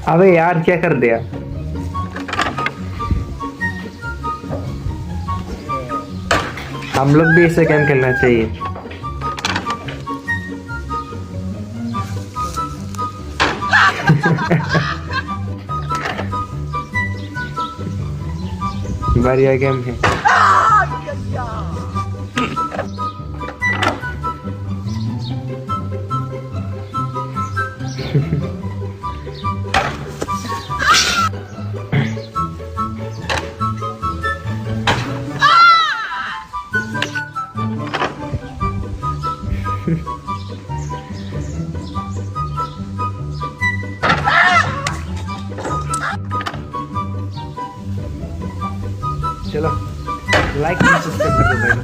अबे यार क्या कर दिया। हम लोग भी ऐसे गेम खेलना चाहिए। बढ़िया गेम है। चलो लाइक सब्सक्राइब कर दो भाई।